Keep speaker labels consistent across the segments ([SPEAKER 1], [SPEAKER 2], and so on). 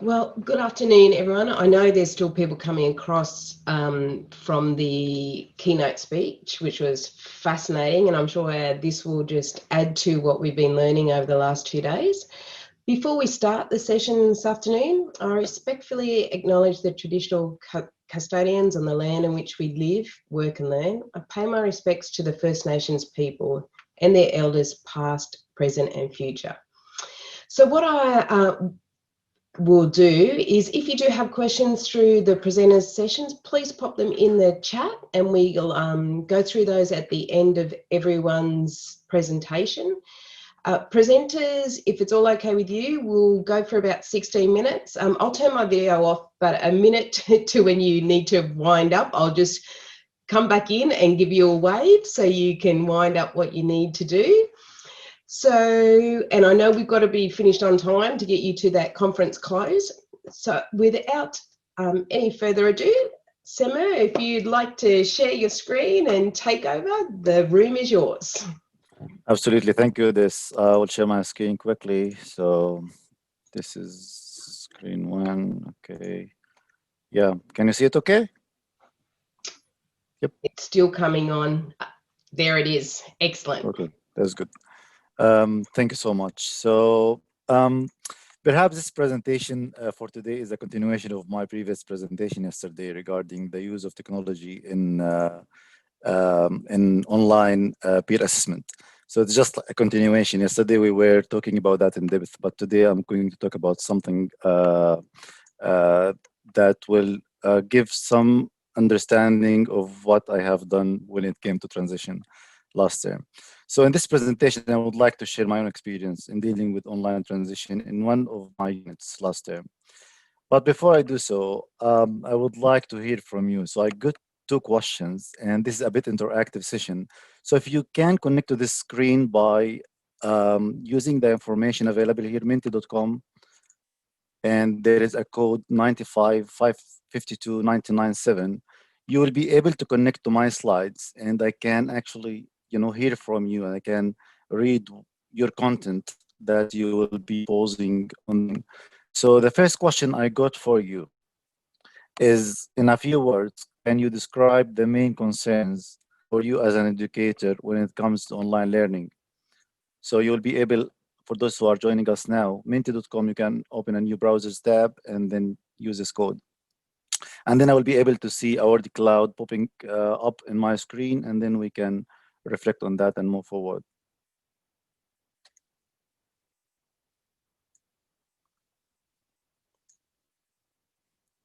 [SPEAKER 1] Well, good afternoon, everyone. I know there's still people coming across from the keynote speech, which was fascinating, and I'm sure this will just add to what we've been learning over the last 2 days. Before we start the session this afternoon, I respectfully acknowledge the traditional custodians on the land in which we live, work and learn. I pay my respects to the First Nations people and their elders past, present and future. So what I will do is, if you do have questions through the presenters sessions, please pop them in the chat and we'll go through those at the end of everyone's presentation. Presenters, if it's all okay with you, we'll go for about 16 minutes. I'll turn my video off, but a minute to when you need to wind up, I'll just come back in and give you a wave so you can wind up what you need to do. So, and I know we've got to be finished on time to get you to that conference close. So without any further ado, Sema, if you'd like to share your screen and take over, the room is yours.
[SPEAKER 2] Absolutely, thank you. I will share my screen quickly. So this is screen one, okay. Yeah, can you see it okay? Yep.
[SPEAKER 1] It's still coming on. There it is, excellent.
[SPEAKER 2] Okay, that's good. Thank you so much. So perhaps this presentation for today is a continuation of my previous presentation yesterday regarding the use of technology in online peer assessment. So it's just a continuation. Yesterday we were talking about that in depth, but today I'm going to talk about something that will give some understanding of what I have done when it came to transition last term. So in this presentation, I would like to share my own experience in dealing with online transition in one of my units last term. But before I do so, I would like to hear from you. So I got 2 questions, and this is a bit interactive session. So if you can connect to this screen by using the information available here, menti.com, and there is a code 95552997, you will be able to connect to my slides, and I can actually, hear from you, and I can read your content that you will be posing on. So the first question I got for you is, in a few words, can you describe the main concerns for you as an educator when it comes to online learning? So you'll be able, for those who are joining us now, menti.com, you can open a new browsers tab and then use this code. And then I will be able to see our cloud popping up in my screen, and then we can reflect on that and move forward.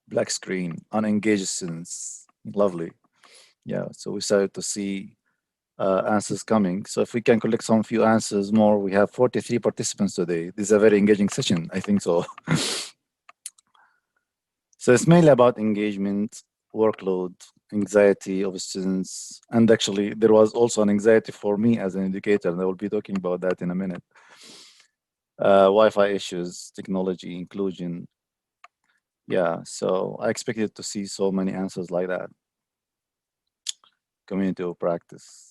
[SPEAKER 2] Black screen, unengaged students, lovely. Yeah, so we started to see answers coming. So if we can collect some few answers more, we have 43 participants today. This is a very engaging session, I think so. So it's mainly about engagement, workload, anxiety of students. And actually, there was also an anxiety for me as an educator, and I will be talking about that in a minute. Wi-Fi issues, technology, inclusion. Yeah, so I expected to see so many answers like that. Community of practice.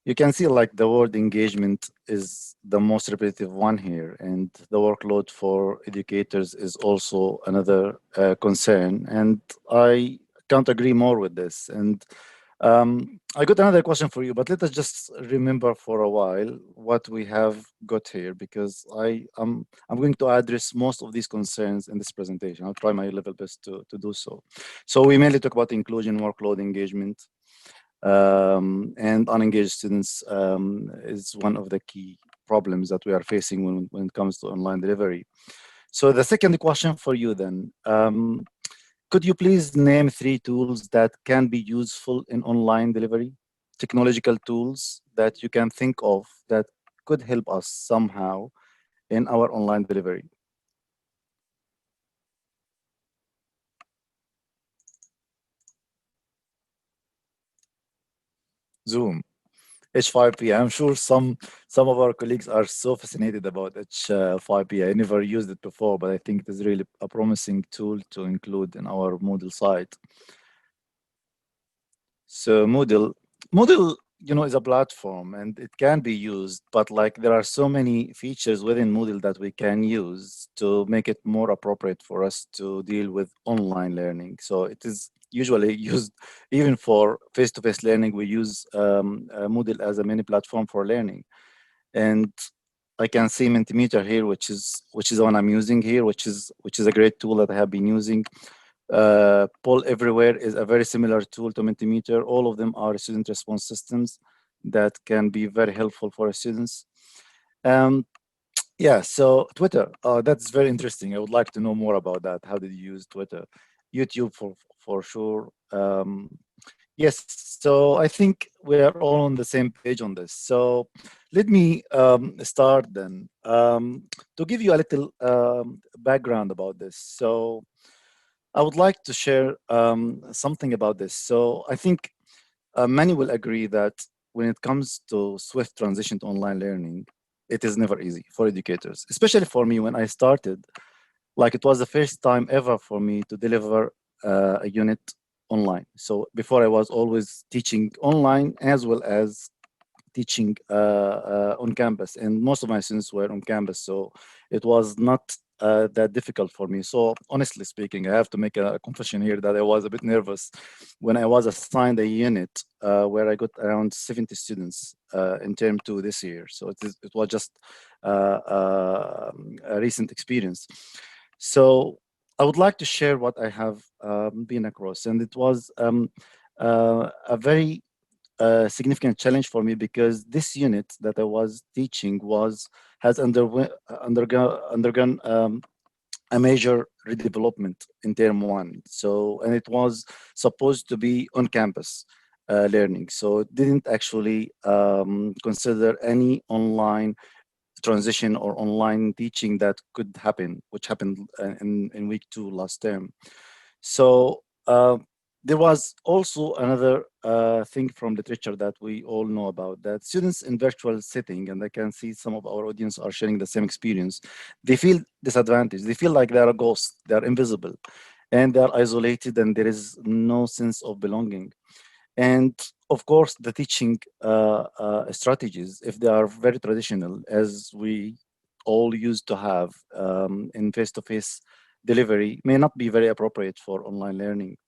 [SPEAKER 2] You can see like the word engagement is the most repetitive one here, and the workload for educators is also another concern, and I can't agree more with this. And I got another question for you, but let us just remember for a while what we have got here, because I'm going to address most of these concerns in this presentation. I'll try my level best to do so. So we mainly talk about inclusion, workload, engagement. And unengaged students is one of the key problems that we are facing when it comes to online delivery. So the second question for you then, could you please name 3 tools that can be useful in online delivery? Technological tools that you can think of that could help us somehow in our online delivery. Zoom. H5P. I'm sure some of our colleagues are so fascinated about H5P. I never used it before, but I think it is really a promising tool to include in our Moodle site. So Moodle is a platform and it can be used, but like there are so many features within Moodle that we can use to make it more appropriate for us to deal with online learning. So it is usually used even for face-to-face learning. We use Moodle as a mini platform for learning. And I can see Mentimeter here, which is the one I'm using here, which is a great tool that I have been using. Poll Everywhere is a very similar tool to Mentimeter. All of them are student response systems that can be very helpful for students. Yeah, so Twitter, that's very interesting. I would like to know more about that. How did you use Twitter? YouTube for sure. Yes, so I think we are all on the same page on this. So let me start then to give you a little background about this. So I would like to share something about this. So I think many will agree that when it comes to swift transition to online learning, it is never easy for educators, especially for me when I started. Like it was the first time ever for me to deliver a unit online. So before I was always teaching online as well as teaching on campus, and most of my students were on campus, so it was not that difficult for me. So honestly speaking, I have to make a confession here that I was a bit nervous when I was assigned a unit where I got around 70 students in term two this year. So it was just a recent experience. So I would like to share what I have been across, and it was a very significant challenge for me because this unit that I was teaching has undergone a major redevelopment in term one. So, and it was supposed to be on campus learning. So it didn't actually consider any online transition or online teaching that could happen, which happened in week two last term. So there was also another thing from literature that we all know about, that students in virtual setting, and I can see some of our audience are sharing the same experience, they feel disadvantaged. They feel like they're a ghost, they're invisible, and they're isolated, and there is no sense of belonging. And of course, the teaching strategies, if they are very traditional, as we all used to have in face-to-face delivery, may not be very appropriate for online learning.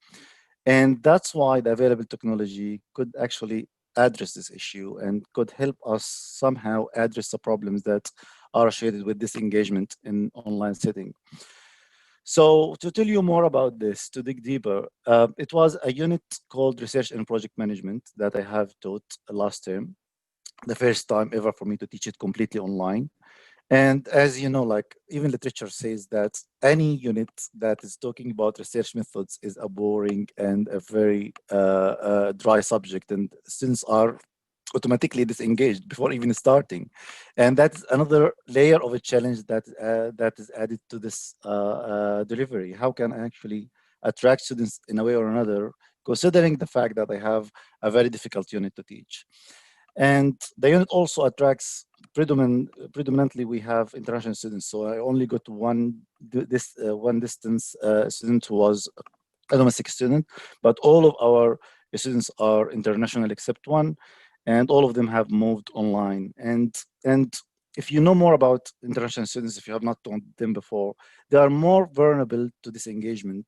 [SPEAKER 2] And that's why the available technology could actually address this issue and could help us somehow address the problems that are associated with this engagement in online setting. So to tell you more about this, to dig deeper, it was a unit called Research and Project Management that I have taught last term, the first time ever for me to teach it completely online. And as you know, like even literature says that any unit that is talking about research methods is a boring and a very dry subject, and students are automatically disengaged before even starting. And that's another layer of a challenge that is added to this delivery. How can I actually attract students in a way or another, considering the fact that I have a very difficult unit to teach? And the unit also attracts predominantly we have international students. So I only got one distance student who was a domestic student, but all of our students are international except one, and all of them have moved online. And if you know more about international students, if you have not taught them before, they are more vulnerable to disengagement,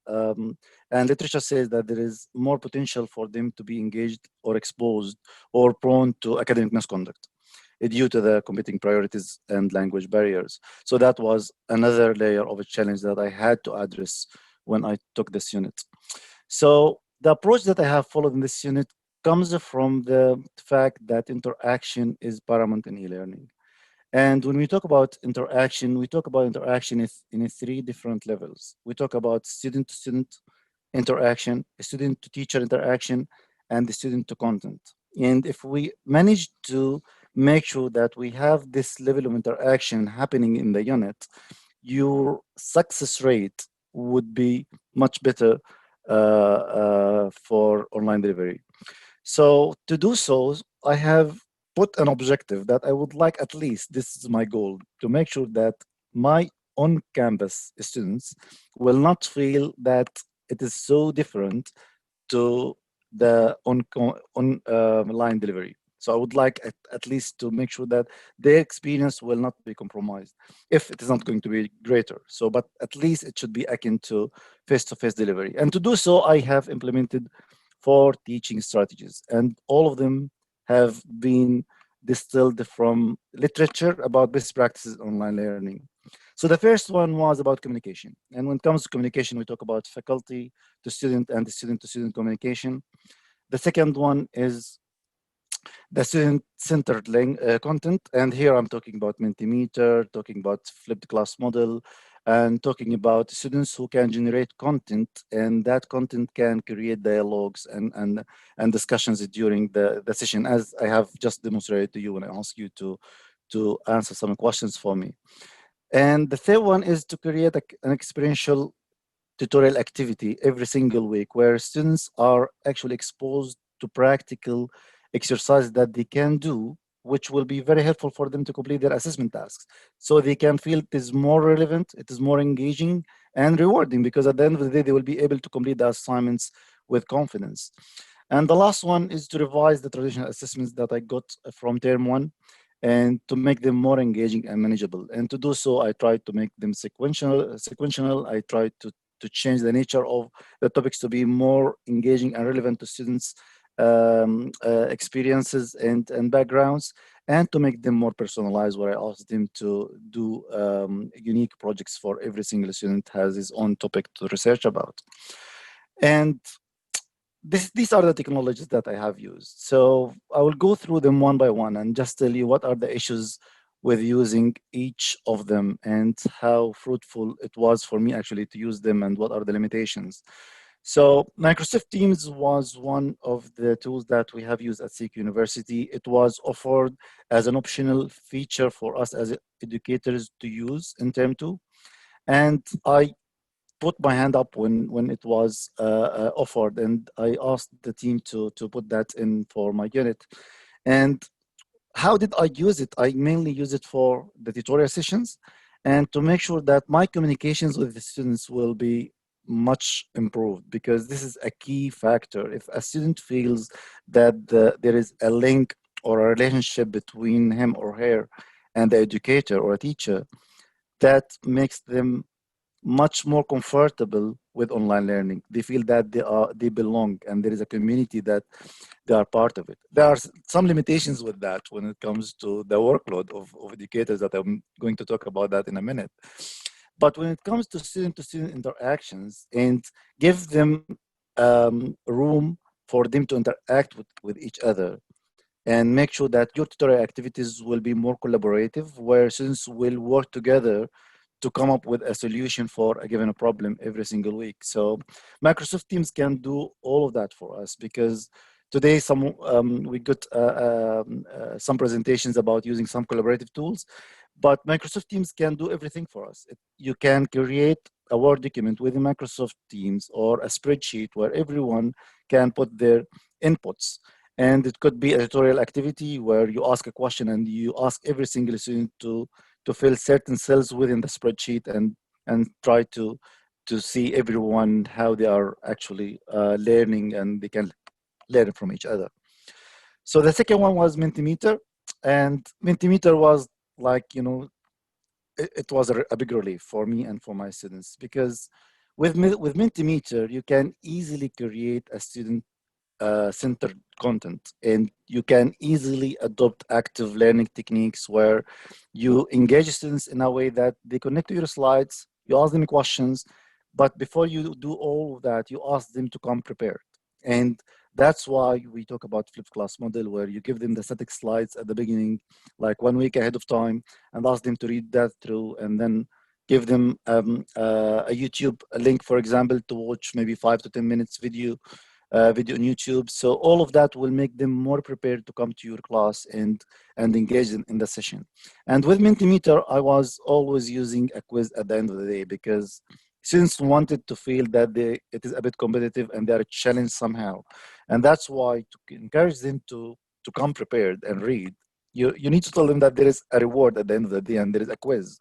[SPEAKER 2] um, and literature says that there is more potential for them to be engaged or exposed or prone to academic misconduct due to the competing priorities and language barriers. So that was another layer of a challenge that I had to address when I took this unit. So the approach that I have followed in this unit comes from the fact that interaction is paramount in e-learning. And when we talk about interaction, we talk about interaction in three different levels. We talk about student-to-student interaction, student-to-teacher interaction, and the student-to-content. And if we manage to make sure that we have this level of interaction happening in the unit, your success rate would be much better for online delivery. So to do so, I have put an objective that I would like, at least this is my goal, to make sure that my on-campus students will not feel that it is so different to the online delivery. So I would like at least to make sure that their experience will not be compromised if it is not going to be greater. So, but at least it should be akin to face-to-face delivery. And to do so, I have implemented 4 teaching strategies, and all of them have been distilled from literature about best practices online learning. So the first one was about communication. And when it comes to communication, we talk about faculty to student and student to student communication. The second one is the student-centered content. And here I'm talking about Mentimeter, talking about flipped class model, and talking about students who can generate content, and that content can create dialogues and discussions during the session, as I have just demonstrated to you when I ask you to answer some questions for me. And the third one is to create an experiential tutorial activity every single week where students are actually exposed to practical exercises that they can do, which will be very helpful for them to complete their assessment tasks. So they can feel it is more relevant, it is more engaging and rewarding, because at the end of the day, they will be able to complete the assignments with confidence. And the last one is to revise the traditional assessments that I got from term one and to make them more engaging and manageable. And to do so, I tried to make them sequential. I tried to change the nature of the topics to be more engaging and relevant to students' experiences and backgrounds, and to make them more personalized, where I asked them to do unique projects for every single student has his own topic to research about. And these are the technologies that I have used. So I will go through them one by one and just tell you what are the issues with using each of them and how fruitful it was for me actually to use them and what are the limitations. So Microsoft Teams was one of the tools that we have used at CQUniversity. It was offered as an optional feature for us as educators to use in term 2. And I put my hand up when it was offered, and I asked the team to put that in for my unit. And how did I use it? I mainly use it for the tutorial sessions and to make sure that my communications with the students will be much improved, because this is a key factor. If a student feels that there is a link or a relationship between him or her and the educator or a teacher, that makes them much more comfortable with online learning. They feel that they belong and there is a community that they are part of it. There are some limitations with that when it comes to the workload of educators that I'm going to talk about that in a minute. But when it comes to student interactions and give them room for them to interact with each other, and make sure that your tutorial activities will be more collaborative, where students will work together to come up with a solution for a given problem every single week. So Microsoft Teams can do all of that for us, because today we got some presentations about using some collaborative tools, but Microsoft Teams can do everything for us. You can create a Word document within Microsoft Teams or a spreadsheet where everyone can put their inputs. And it could be a tutorial activity where you ask a question and you ask every single student to fill certain cells within the spreadsheet and try to see everyone how they are actually learning, and they can learn from each other. So the second one was Mentimeter, and Mentimeter was like, it was a big relief for me and for my students, because with Mentimeter you can easily create a student centered content, and you can easily adopt active learning techniques where you engage students in a way that they connect to your slides, you ask them questions, but before you do all of that, you ask them to come prepared. And that's why we talk about flipped class model, where you give them the static slides at the beginning, like 1 week ahead of time, and ask them to read that through, and then give them a YouTube link, for example, to watch maybe 5 to 10 minutes video on YouTube. So all of that will make them more prepared to come to your class and engage in the session. And with Mentimeter, I was always using a quiz at the end of the day, because students wanted to feel that it is a bit competitive and they are challenged somehow. And that's why, to encourage them to come prepared and read, you need to tell them that there is a reward at the end of the day and there is a quiz.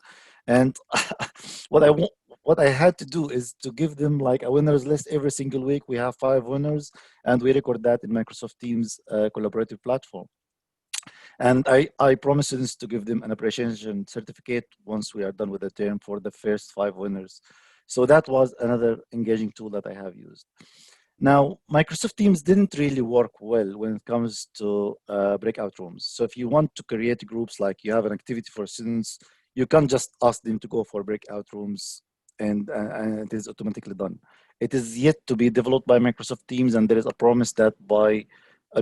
[SPEAKER 2] And what what I had to do is to give them like a winners list every single week. We have 5 winners, and we record that in Microsoft Teams collaborative platform. And I promise students to give them an appreciation certificate once we are done with the term for the first 5 winners. So that was another engaging tool that I have used. Now, Microsoft Teams didn't really work well when it comes to breakout rooms. So if you want to create groups, like you have an activity for students, you can't just ask them to go for breakout rooms and it is automatically done. It is yet to be developed by Microsoft Teams, and there is a promise that by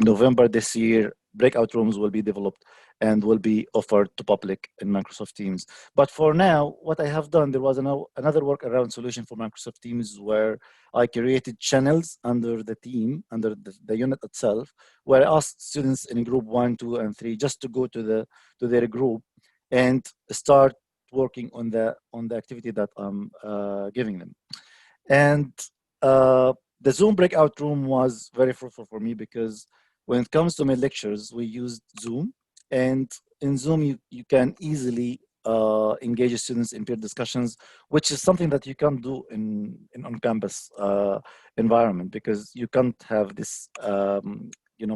[SPEAKER 2] November this year, breakout rooms will be developed and will be offered to public in Microsoft Teams. But for now, what I have done, there was another workaround solution for Microsoft Teams where I created channels under the team, under the unit itself, where I asked students in group 1, 2, and 3 just to go to their group and start working on the activity that I'm giving them. And the Zoom breakout room was very fruitful for me because when it comes to my lectures, we used Zoom, and in Zoom you can easily engage students in peer discussions, which is something that you can't do in on-campus environment because you can't have this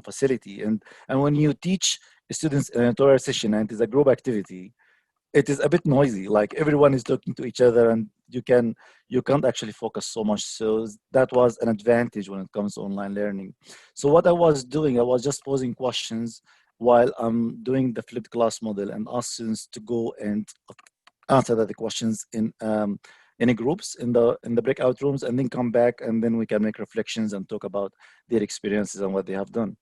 [SPEAKER 2] facility. And when you teach students in a tutorial session and it is a group activity, it is a bit noisy, like everyone is talking to each other and you can't actually focus so much. So that was an advantage when it comes to online learning. So what I was doing, I was just posing questions while I'm doing the flipped class model and ask students to go and answer the questions in groups in the breakout rooms, and then come back, and then we can make reflections and talk about their experiences and what they have done.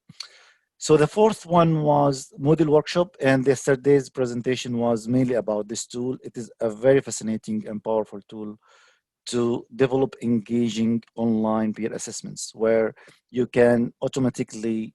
[SPEAKER 2] So the fourth one was Moodle workshop, and yesterday's presentation was mainly about this tool. It is a very fascinating and powerful tool to develop engaging online peer assessments where you can automatically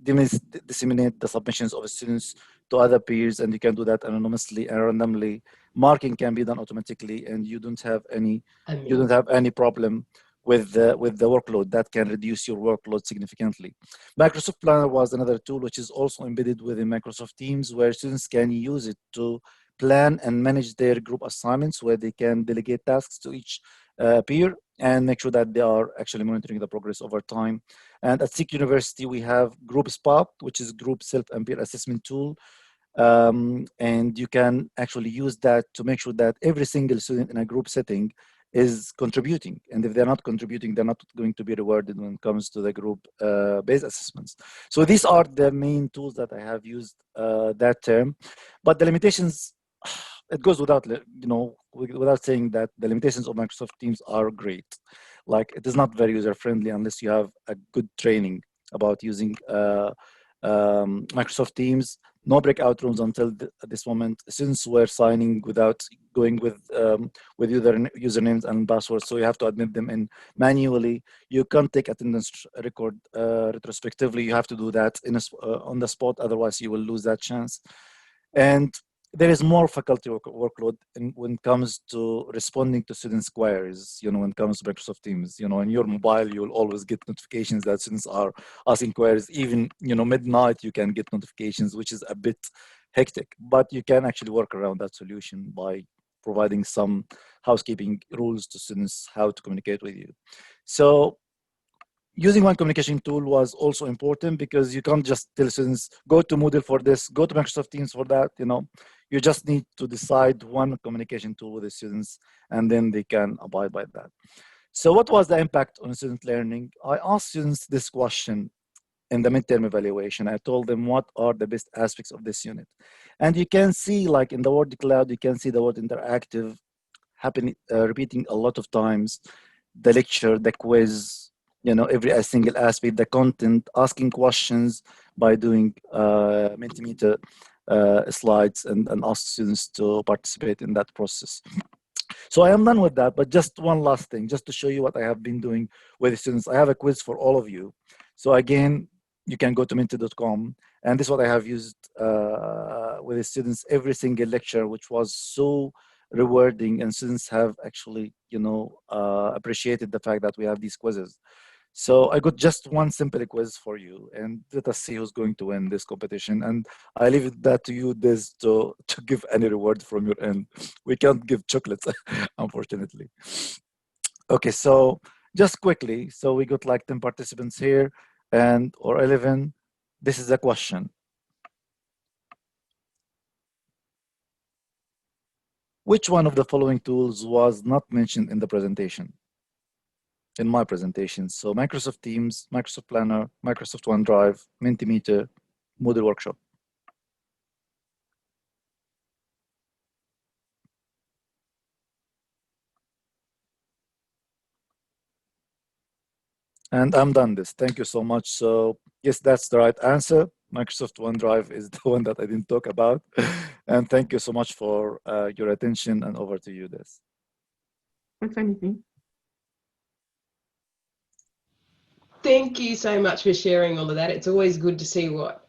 [SPEAKER 2] disseminate the submissions of students to other peers, and you can do that anonymously and randomly. Marking can be done automatically, and you don't have any problem with the workload. That can reduce your workload significantly. Microsoft Planner was another tool which is also embedded within Microsoft Teams, where students can use it to plan and manage their group assignments, where they can delegate tasks to each peer and make sure that they are actually monitoring the progress over time. And at CQUniversity, we have Group Spot, which is group self and peer assessment tool. And you can actually use that to make sure that every single student in a group setting is contributing. And if they're not contributing, they're not going to be rewarded when it comes to the group based assessments. So these are the main tools that I have used that term. But the limitations, it goes without saying that the limitations of Microsoft Teams are great. Like, it is not very user friendly unless you have a good training about using Microsoft Teams. No breakout rooms until this moment. Students were signing without going with usernames and passwords, so you have to admit them in manually. You can't take attendance record retrospectively. You have to do that on the spot, otherwise you will lose that chance. And there is more faculty workload when it comes to responding to students' queries. When it comes to Microsoft Teams, in your mobile, you'll always get notifications that students are asking queries. Even, midnight, you can get notifications, which is a bit hectic. But you can actually work around that solution by providing some housekeeping rules to students how to communicate with you. So using one communication tool was also important, because you can't just tell students, go to Moodle for this, go to Microsoft Teams for that. You just need to decide one communication tool with the students, and then they can abide by that. So what was the impact on student learning? I asked students this question in the midterm evaluation. I told them, what are the best aspects of this unit? And you can see, like in the word cloud, you can see the word interactive happening, repeating a lot of times. The lecture, the quiz, every single aspect, the content, asking questions by doing Mentimeter slides, and ask students to participate in that process. So I am done with that, but just one last thing, just to show you what I have been doing with the students. I have a quiz for all of you. So again, you can go to menti.com, and this is what I have used with the students every single lecture, which was so rewarding, and students have actually, appreciated the fact that we have these quizzes. So I got just one simple quiz for you, and let us see who's going to win this competition. And I leave that to you, Des, to give any reward from your end. We can't give chocolates, unfortunately. Okay, so just quickly, so we got like 10 participants here, and or 11. This is a question. Which one of the following tools was not mentioned in the presentation? In my presentation. So Microsoft Teams, Microsoft Planner, Microsoft OneDrive, Mentimeter, Moodle Workshop. And I'm done this. Thank you so much. So yes, that's the right answer. Microsoft OneDrive is the one that I didn't talk about. And thank you so much for your attention, and over to you, Des.
[SPEAKER 3] If anything.
[SPEAKER 1] Thank you so much for sharing all of that. It's always good to see what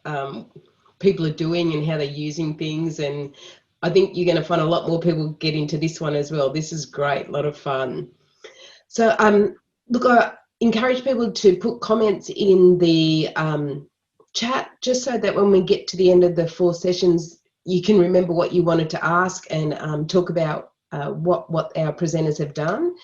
[SPEAKER 1] people are doing and how they're using things. And I think you're going to find a lot more people get into this one as well. This is great, a lot of fun. So look, I encourage people to put comments in the chat, just so that when we get to the end of the 4 sessions, you can remember what you wanted to ask and talk about what our presenters have done.